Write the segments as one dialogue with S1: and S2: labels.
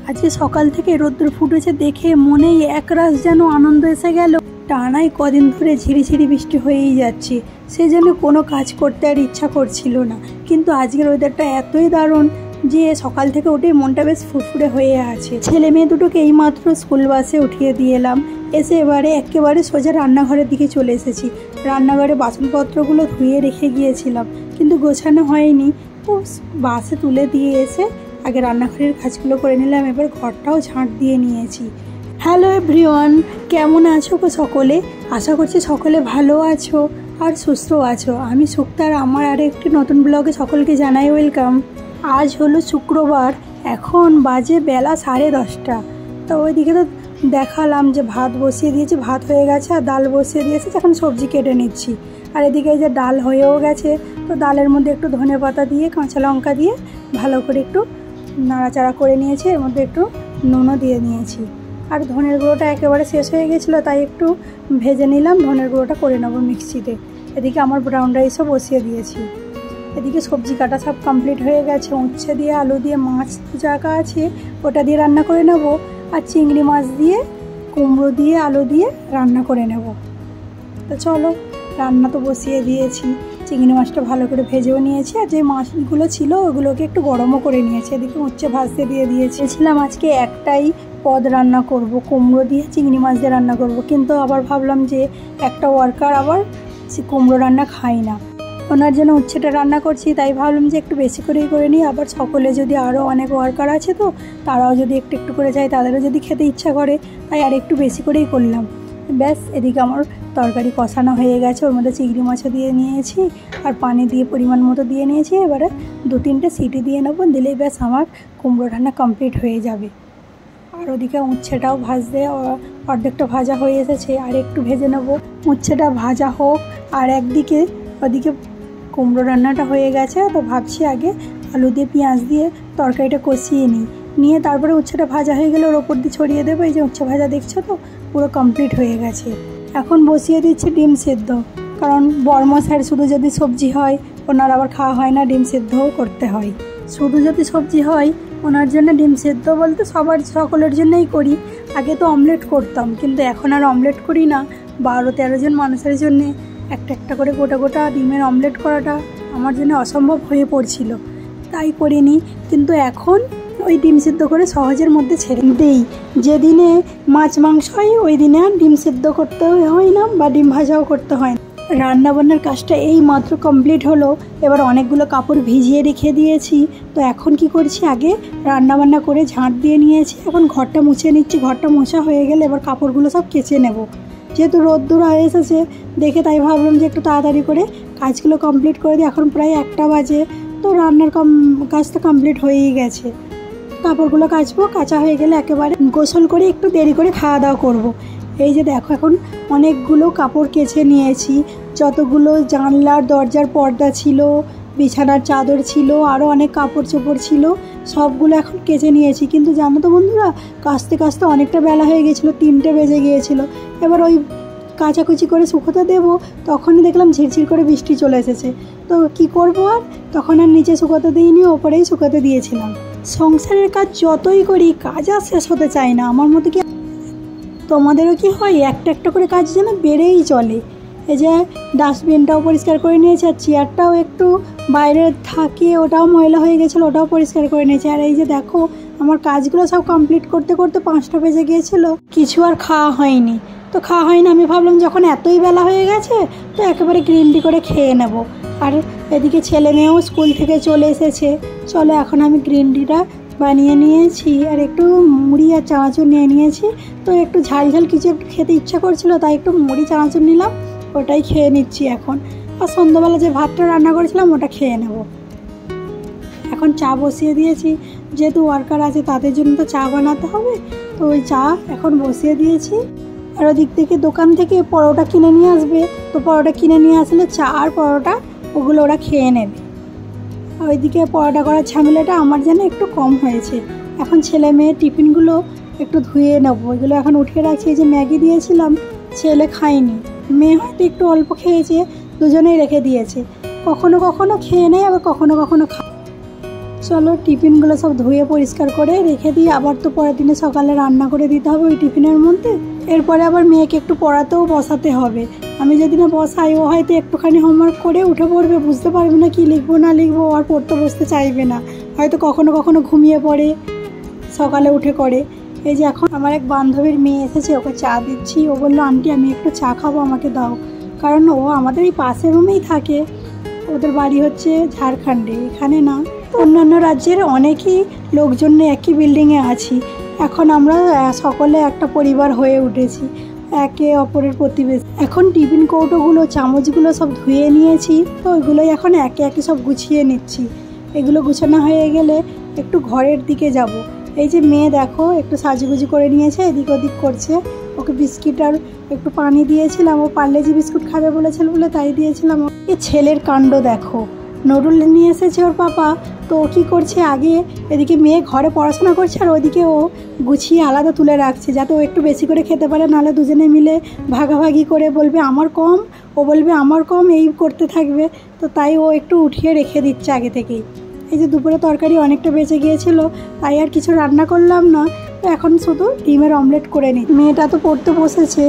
S1: আজকে সকাল থেকে রোদ্দুর ফুটেছে দেখে মনেই একরাশ যেন আনন্দ এসে গেল। টানাই কদিন ধরে ঝিরিঝিরি বৃষ্টি হয়েই যাচ্ছে, সে যেন কোনো কাজ করতে আর ইচ্ছা করছিল না। কিন্তু আজকের ওয়েদারটা এতই দারুণ যে সকাল থেকে উঠে মনটা বেশ ফুরফুরে হয়ে আছে। ছেলে মেয়ে দুটোকে এইমাত্র স্কুল বাসে উঠিয়ে দিয়ে এলাম, এসে একেবারে সোজা রান্নাঘরের দিকে চলে এসেছি। রান্নাঘরে বাসনপত্রগুলো ধুয়ে রেখে গিয়েছিলাম কিন্তু গোছানো হয়নি, তো বাসে তুলে দিয়ে এসে আগে রান্নাঘরের কাজগুলো করে নিলাম, এবার ঘরটাও ঝাঁট দিয়ে নিয়েছি। হ্যালো এভরিওয়ান, কেমন আছো সকলে? আশা করছি সকলে ভালো আছো আর সুস্থ আছো। আমি সুক্তার আমার আরেকটি নতুন ব্লগে সকলকে জানাই ওয়েলকাম। আজ হলো শুক্রবার, এখন বাজে বেলা 10:30। তো ওইদিকে তো দেখালাম যে ভাত বসিয়ে দিয়েছি, ভাত হয়ে গেছে, আর ডাল বসিয়ে দিয়েছি, এখন সবজি কেটে নিচ্ছি। আর এদিকে যে ডাল হয়েও গেছে, তো ডালের মধ্যে একটু ধনেপাতা দিয়ে কাঁচা লঙ্কা দিয়ে ভালো করে একটু নাড়াচাড়া করে নিয়েছি, এর মধ্যে একটু নুনও দিয়ে নিয়েছি। আর ধনের গুঁড়োটা একেবারে শেষ হয়ে গেছিলো, তাই একটু ভেজে নিলাম, ধনের গুঁড়োটা করে নেবো মিক্সিতে। এদিকে আমার ব্রাউন রাইসও বসিয়ে দিয়েছি। এদিকে সবজি কাটা সব কমপ্লিট হয়ে গেছে, উচ্ছে দিয়ে আলু দিয়ে মাছ জায়গা আছে ওটা দিয়ে রান্না করে নেব, আর চিংড়ি মাছ দিয়ে কুমড়ো দিয়ে আলু দিয়ে রান্না করে নেব। তো চলো, রান্না তো বসিয়ে দিয়েছি, চিংড়ি মাছটা ভালো করে ভেজেও নিয়েছি, আর যে মাছগুলো ছিল ওগুলোকে একটু গরমও করে নিয়েছি। এদিকে উচ্ছে ভাজতে দিয়ে দিয়েছিলাম। আজকে একটাই পদ রান্না করব, কুমড়ো দিয়ে চিংড়ি মাছ দিয়ে রান্না করব, কিন্তু আবার ভাবলাম যে একটা ওয়ার্কার আবার কুমড়ো রান্না খাই না, ওনার জন্য উচ্ছেটা রান্না করছি, তাই ভাবলাম যে একটু বেশি করেই করে নিই। আবার সকলে যদি আরও অনেক ওয়ার্কার আছে, তো তারাও যদি একটু একটু করে যায়, তাদেরও যদি খেতে ইচ্ছা করে, তাই আর একটু বেশি করেই করলাম। ব্যাস, এদিকে আমার তরকারি কষানো হয়ে গেছে, ওর মধ্যে চিংড়ি মাছও দিয়ে নিয়েছি, আর পানি দিয়ে পরিমাণ মতো দিয়ে নিয়েছি। এবারে 2-3টে সিটি দিয়ে নেবো, দিলেই ব্যাস আমার কুমড়ো রান্না কমপ্লিট হয়ে যাবে। আর ওদিকে উচ্ছেটাও ভাজতে অর্ধেকটা ভাজা হয়ে এসেছে, আর একটু ভেজে নেবো। উচ্ছেটা ভাজা হোক, আর ওদিকে কুমড়ো রান্নাটা হয়ে গেছে। তো ভাবছি আগে আলু দিয়ে পেঁয়াজ দিয়ে তরকারিটা কষিয়ে নিয়ে তারপরে উচ্ছেটা ভাজা হয়ে গেলে ওর ওপর দিয়ে ছড়িয়ে দেবো। এই যে উচ্ছে ভাজা দেখছো তো, পুরো কমপ্লিট হয়ে গেছে। এখন বসিয়ে দিচ্ছি ডিম সেদ্ধ, কারণ বরমশাইয়ের শুধু যদি সবজি হয় ওনার আবার খাওয়া হয় না, ডিম সেদ্ধও করতে হয়। শুধু যদি সবজি হয় ওনার জন্য ডিম সেদ্ধ বলতে সকলের জন্যই করি। আগে তো অমলেট করতাম, কিন্তু এখন আর অমলেট করি না। 12-13 জন মানুষের জন্যে একটা করে গোটা ডিমের অমলেট করাটা আমার জন্য অসম্ভব হয়ে পড়ছিল, তাই করিনি। কিন্তু এখন ওই ডিম সেদ্ধ করে সহজের মধ্যে ছেড়ে দেই। যেদিনে মাছ মাংস হয় ওই দিনে আর ডিম সেদ্ধ করতে হয় না, বা ডিম ভাজাও করতে হয় না। রান্নাবান্নার কাজটা এই মাত্র কমপ্লিট হলো, এবার অনেকগুলো কাপড় ভিজিয়ে রেখে দিয়েছি। তো এখন কি করছি, আগে রান্নাবান্না করে ঝাঁট দিয়ে নিয়েছি, এখন ঘরটা মুছে নিচ্ছি। ঘরটা মোছা হয়ে গেলে এবার কাপড়গুলো সব কেচে নেব। যেহেতু রোদ্দুর এসেছে দেখে, তাই ভাবলাম যে একটু তাড়াতাড়ি করে কাজগুলো কমপ্লিট করে দিই। এখন প্রায় 1টা বাজে, তো রান্নার কাজটা কমপ্লিট হয়েই গেছে। কাপড়গুলো কাচা হয়ে গেলে একেবারে গোসল করে একটু দেরি করে খাওয়া দাওয়া করব। এই যে দেখো, এখন অনেকগুলো কাপড় কেচে নিয়েছি। যতগুলো জানলার দরজার পর্দা ছিল, বিছানার চাদর ছিল, আরও অনেক কাপড় চোপড় ছিল, সবগুলো এখন কেচে নিয়েছি। কিন্তু জানো তো বন্ধুরা, কাচতে অনেকটা বেলা হয়ে গেছিলো, 3টে বেজে গিয়েছিল। এবার ওই কাচাকুচি করে শুকোতে দেবো, তখনই দেখলাম ঝিরঝির করে বৃষ্টি চলে এসেছে। তো কি করব, আর তখন আর নিচে শুকোতে দিইনি, ওপরেই শুকোতে দিয়েছিলাম। সংসারের কাজ যতই করি, কাজ আর শেষ হতে চায় না। আমার মতো কি তোমাদেরও কি হয়? একটা করে কাজ যেন বেড়েই চলে। এই যে ডাস্টবিনটাও পরিষ্কার করে নিয়েছি, আর চেয়ারটাও একটু বাইরে থাকে, ওটাও ময়লা হয়ে গেছিলো, ওটাও পরিষ্কার করে নিয়েছি। আর এই যে দেখো, আমার কাজগুলো সব কমপ্লিট করতে 5টা বেজে গিয়েছিলো, কিছু আর খাওয়া হয়নি। তো খাওয়া হয়নি, আমি ভাবলাম যখন এতই বেলা হয়ে গেছে, তো একেবারে গ্রিন টি করে খেয়ে নেব। আর এদিকে ছেলে মেয়েও স্কুল থেকে চলে এসেছে। চলো, এখন আমি গ্রিন টিটা বানিয়ে নিয়েছি, আর একটু মুড়ি আর চানাচুর নিয়ে নিয়েছি। তো একটু ঝাল কিছু একটু খেতে ইচ্ছা করছিলো, তাই একটু মুড়ি চানাচুর নিলাম, ওটাই খেয়ে নিচ্ছি এখন। আর সন্ধ্যাবেলা যে ভাতটা রান্না করেছিলাম ওটা খেয়ে নেব। এখন চা বসিয়ে দিয়েছি, যেহেতু ওয়ার্কার আছে তাদের জন্য তো চা বানাতে হবে, তো ওই চা এখন বসিয়ে দিয়েছি। আর ওদিক থেকে দোকান থেকে পরোটা কিনে নিয়ে আসবে, তো পরোটা কিনে নিয়ে আসলে চা আর পরোটা ওগুলো ওরা খেয়ে নেবে। ওইদিকে পরোটা করার ঝামেলাটা আমার যেন একটু কম হয়েছে। এখন ছেলে মেয়ে টিফিনগুলো একটু ধুয়ে নেবো, এগুলো এখন উঠিয়ে রাখছি। এই যে ম্যাগি দিয়েছিলাম, ছেলে খায়নি, মেয়ে হয়তো একটু অল্প খেয়েছে, দুজনেই রেখে দিয়েছে। কখনো খেয়ে নেয়, আবার কখনো খায়। চলো টিফিনগুলো সব ধুয়ে পরিষ্কার করে রেখে দিই, আবার তো পরের দিনে সকালে রান্না করে দিতে হবে ওই টিফিনের মধ্যে। এরপরে আবার মেয়েকে একটু পড়াতেও বসাতে হবে। আমি যদি না বসাই ও হয়তো একটুখানি হোমওয়ার্ক করে উঠে পড়বে, বুঝতে পারবে না কি লিখবো না লিখবো, আর পড়তে বসতে চাইবে না, হয়তো কখনো কখনো ঘুমিয়ে পড়ে, সকালে উঠে করে। এই যে এখন আমার এক বান্ধবীর মেয়ে এসেছে, ওকে চা দিচ্ছি। ও বললো আন্টি আমি একটু চা খাবো, আমাকে দাও। কারণ ও আমাদের এই পাশের রুমেই থাকে, ওদের বাড়ি হচ্ছে ঝাড়খণ্ডে, এখানে না। অন্যান্য রাজ্যের অনেকই লোকজন একই বিল্ডিংয়ে আছি। এখন আমরা সকলে একটা পরিবার হয়ে উঠেছি, একে অপরের প্রতিবেশী। এখন টিফিন কৌটোগুলো চামচগুলো সব ধুয়ে নিয়েছি, তো ওইগুলোই এখন একে একে সব গুছিয়ে নিচ্ছি। এগুলো গুছানো হয়ে গেলে একটু ঘরের দিকে যাব। এই যে মেয়ে দেখো একটু সাজুগুজি করে নিয়েছে, এদিক ওদিক করছে। ওকে বিস্কিট আর একটু পানি দিয়েছিলাম, ও পার্লেজি বিস্কুট খাবে বলেছিল বলে তাই দিয়েছিলাম। এই ছেলের কাণ্ড দেখো, নুডল নিয়ে এসেছে ওর পাপা, তো ও কী করছে, আগে এদিকে মেয়ে ঘরে পড়াশোনা করছে আর ওদিকে ও গুছিয়ে আলাদা তুলে রাখছে যাতে ও একটু বেশি করে খেতে পারে, নাহলে দুজনে মিলে ভাগাভাগি করে বলবে আমার কম, ও বলবে আমার কম, এই করতে থাকবে। তো তাই ও একটু উঠিয়ে রেখে দিচ্ছে আগে থেকেই। এই যে দুপুরে তরকারি অনেকটা বেঁচে গিয়েছিল, তাই আর কিছু রান্না করলাম না, তো এখন শুধু ডিমের অমলেট করে নিই। মেয়েটা তো পড়তে বসেছে,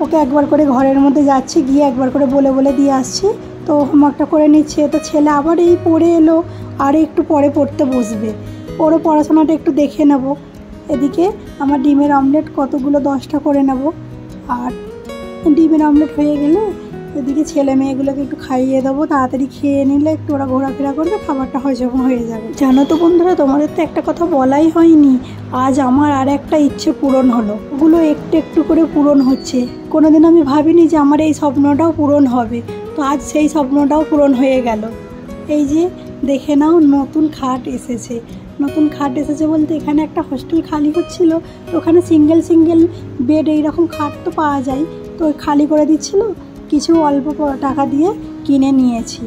S1: ওকে একবার করে ঘরের মধ্যে যাচ্ছি, গিয়ে একবার করে বলে বলে দিয়ে আসছি, তো হোমওয়ার্কটা করে নিচ্ছে। তো ছেলে আবার এই পড়ে এলো, আর একটু পরে পড়তে বসবে, ওরও পড়াশোনাটা একটু দেখে নেব। এদিকে আমার ডিমের অমলেট কতগুলো 10টা করে নেব, আর ডিমের অমলেট হয়ে গেলে এদিকে ছেলে মেয়েগুলোকে একটু খাইয়ে দেবো, তাড়াতাড়ি খেয়ে নিলে একটু ওরা ঘোরাফেরা করবে, খাবারটা হজম হয়ে যাবে। জানো তো বন্ধুরা, তোমাদের তো একটা কথা বলাই হয়নি, আজ আমার আর একটা ইচ্ছে পূরণ হলো। ওগুলো একটু একটু করে পূরণ হচ্ছে। কোনোদিন আমি ভাবিনি যে আমার এই স্বপ্নটাও পূরণ হবে, তো আজ সেই স্বপ্নটাও পূরণ হয়ে গেল। এই যে দেখে নাও, নতুন খাট এসেছে। নতুন খাট এসেছে বলতে এখানে একটা হোস্টেল খালি হচ্ছিল, তো ওখানে সিঙ্গেল সিঙ্গেল বেড এইরকম খাট তো পাওয়া যায়, তো খালি করে দিচ্ছিল, কিছু অল্প টাকা দিয়ে কিনে নিয়েছি।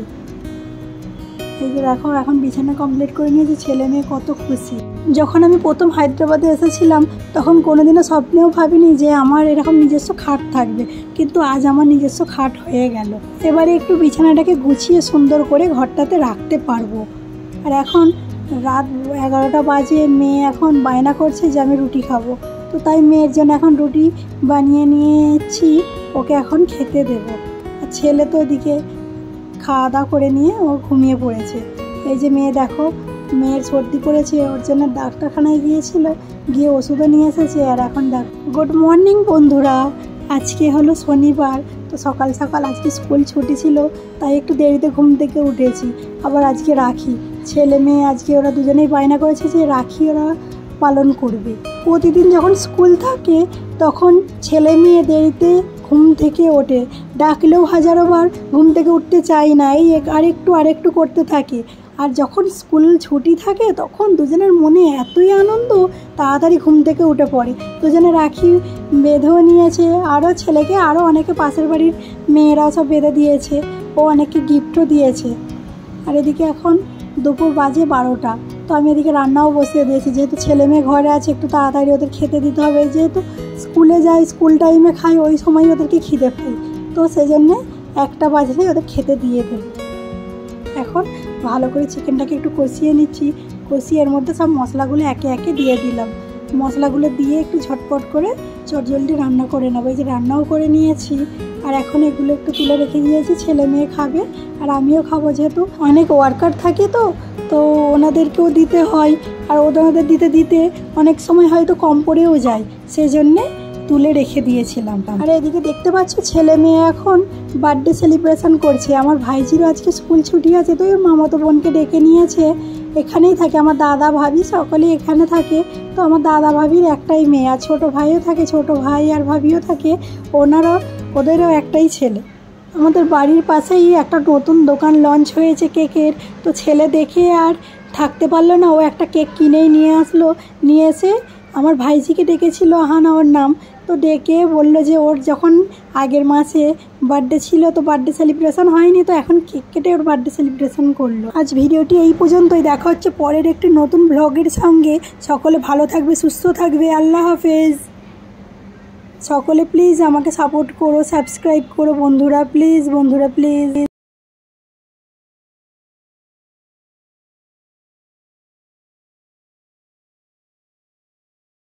S1: এই যে দেখো এখন বিছানা কমপ্লিট করে নিয়েছি, ছেলে মেয়ে কত খুশি। যখন আমি প্রথম হায়দ্রাবাদে এসেছিলাম তখন কোনোদিনও স্বপ্নেও ভাবিনি যে আমার এরকম নিজস্ব খাট থাকবে, কিন্তু আজ আমার নিজস্ব খাট হয়ে গেল। এবারে একটু বিছানাটাকে গুছিয়ে সুন্দর করে ঘরটাতে রাখতে পারবো। আর এখন রাত 11টা বাজে, মেয়ে এখন বায়না করছে যে আমি রুটি খাবো, তো তাই মেয়ের জন্য এখন রুটি বানিয়ে নিয়েছি, ওকে এখন খেতে দেবো। আর ছেলে তো ওদিকে খাওয়া দাওয়া করে নিয়ে ও ঘুমিয়ে পড়েছে। এই যে মেয়ে দেখো, মেয়ের সর্দি করেছে, ওর জন্য ডাক্তারখানায় গিয়েছিল, গিয়ে ওষুধও নিয়ে এসেছে। আর এখন দেখ, গুড মর্নিং বন্ধুরা, আজকে হলো শনিবার, তো সকাল সকাল আজকে স্কুল ছুটি ছিল, তাই একটু দেরিতে ঘুম থেকে উঠেছি। আবার আজকে রাখি, ছেলে মেয়ে আজকে ওরা দুজনেই বায়না করেছে যে রাখি ওরা পালন করবে। প্রতিদিন যখন স্কুল থাকে তখন ছেলে মেয়ে দেরিতে ঘুম থেকে ওঠে, ডাকলেও হাজারোবার ঘুম থেকে উঠতে চাই না, এই আরেকটু করতে থাকে। আর যখন স্কুল ছুটি থাকে তখন দুজনের মনে এতই আনন্দ, তাড়াতাড়ি ঘুম থেকে উঠে পড়ে। দুজনে রাখি বেঁধেও নিয়েছে, আরও ছেলেকে আরও অনেকে পাশের বাড়ির মেয়েরাও সব বেঁধে দিয়েছে, ও অনেককে গিফটও দিয়েছে। আর এদিকে এখন দুপুর বাজে 12টা, তো আমি এদিকে রান্নাও বসিয়ে দিয়েছি, যেহেতু ছেলে মেয়ে ঘরে আছে একটু তাড়াতাড়ি ওদের খেতে দিতে হবে, যেহেতু স্কুলে যাই, স্কুল টাইমে খাই, ওই সময় ওদেরকে খিদে পাই, তো সেই জন্যে 1টা বাজলেই ওদের খেতে দিয়ে দেব। এখন ভালো করে চিকেনটাকে একটু কষিয়ে নিচ্ছি, কষিয়ে এর মধ্যে সব মশলাগুলো একে একে দিয়ে দিলাম। মশলাগুলো দিয়ে একটু ঝটপট করে চটজলদি রান্না করে নেবো। এই যে রান্নাও করে নিয়েছি, আর এখন এগুলো একটু তুলে রেখে দিয়েছি, ছেলে মেয়ে খাবে আর আমিও খাবো, যেহেতু অনেক ওয়ার্কার থাকে তো ওনাদেরকেও দিতে হয়, আর ওনাদের দিতে দিতে অনেক সময় হয়তো কম পড়েও যায়, সেজন্যে তুলে রেখে দিয়েছিলাম। আর এদিকে দেখতে পাচ্ছ ছেলে মেয়ে এখন বার্থডে সেলিব্রেশন করছে। আমার ভাইজিরও আজকে স্কুল ছুটি আছে, তো ওর মামাতো বোনকে ডেকে নিয়েছে, এখানেই থাকে, আমার দাদা ভাবি সকলেই এখানে থাকে। তো আমার দাদা ভাবির একটাই মেয়ে, আর ছোটো ভাইও থাকে, ছোটো ভাই আর ভাবিও থাকে, ওদেরও একটাই ছেলে। আমাদের বাড়ির পাশেই একটা নতুন দোকান লঞ্চ হয়েছে কেকের, তো ছেলে দেখে আর থাকতে পারলো না, ও একটা কেক কিনেই নিয়ে আসলো। নিয়ে এসে আমার ভাইজিকে ডেকেছিল, আহানা ওর নাম, তো ডেকে বললো যে ওর যখন আগের মাসে বার্থডে ছিল, তো বার্থডে সেলিব্রেশন হয়নি, তো এখন কেক কেটে ওর বার্থডে সেলিব্রেশন করলো। আজ ভিডিওটি এই পর্যন্তই, দেখা হচ্ছে পরের একটি নতুন ব্লগের সঙ্গে। সকলে ভালো থাকবে, সুস্থ থাকবে, আল্লাহ হাফেজ। সকলে প্লিজ আমাকে সাপোর্ট করো, সাবস্ক্রাইব করো বন্ধুরা, প্লিজ।